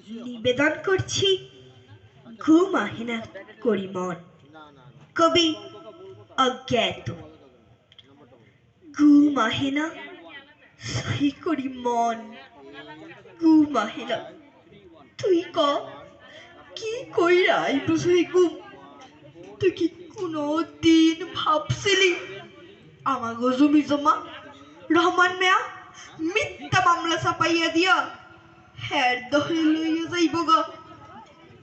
নিবেদন করছি ঘুম আহে না করি মন। কবি অজ্ঞাত। ঘুম আহে না সহি করি মন, ঘুম আহে না। তুই ক কি কইরা আইব সহি ঘুম? তুই কি কোনো দিন ভাবছিলি আমাগো জমি জমা রহমান মিয়া মিথ্যা মামলা চাপাইয়া দিয়া হ্যার দহে লইয়া যাইব গা?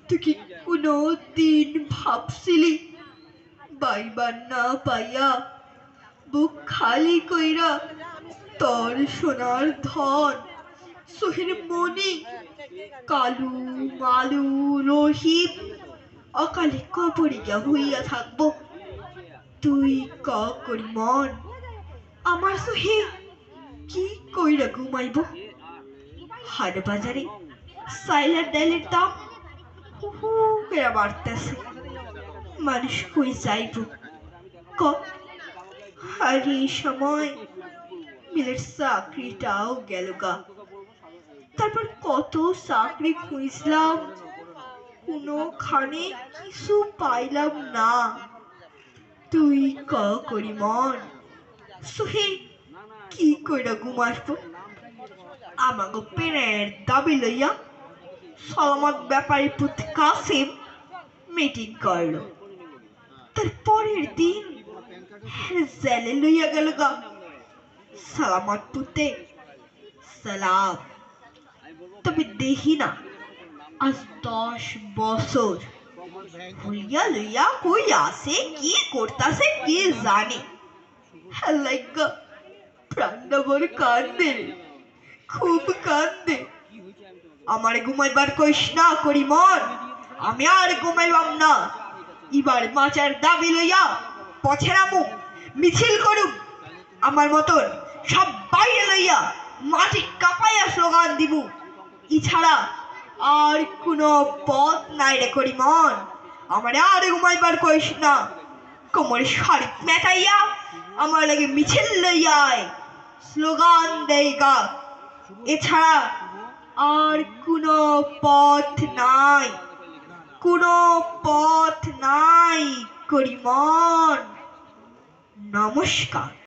তুই কি কোনো দিন ভাবছিলি বাইবার না পাইয়া বুক খালি কইরা তোর সোনার ধন সোহের মনি কালু মালু রহিম অকালে কবরিয়া হইয়া থাকবো? তুই ক করি মন আমার সোহে কি কইরা ঘুমাইব? হাট বাজারে সাইলার ডালের দাম হু হু করে বাড়তেছে, মানুষ কই যাইব ক? আর এই সময় মিলের চাকরিটাও গেল গা। তারপর কত চাকরি খুঁজলাম, কোনোখানে কিছু পাইলাম না। তুই ক করি মন সোহে কি কইরা ঘুম আসবো? আমাগো পেনের দাবি লইয়া সালামত ব্যাপারী পুত কাসিম মিটিং করলো। তার পরের দিন জেলে লইয়া গেল গা। সালামত পুতে সালাম, তবে দেখি না আজ 10 বছর হইয়া লইয়া কই আছে, কি করতাছে কে জানে। লাইগা প্রাণটা বড় কান্দে, খুব কান্দে। আমারে ঘুমাইবার কইস না করি মন, আমি আর ঘুমাইবাম না। এবার মাচার দাবি লইয়া পথে নামু, মিছিল করুম। আমার মতন সব বাইরে লইয়া মাটি কাঁপাইয়া স্লোগান দিমু। এছাড়া আর কোনো পথ নাই রে করি মন। আমারে আর ঘুমাইবার কইস না। কোমরে শাড়ি মেটাইয়া আমার লাগে মিছিল লইয়া আয়, স্লোগান দেই গা। এছাড়া আর কোনো পথ নাই, কোনো পথ নাই করি মন। নমস্কার।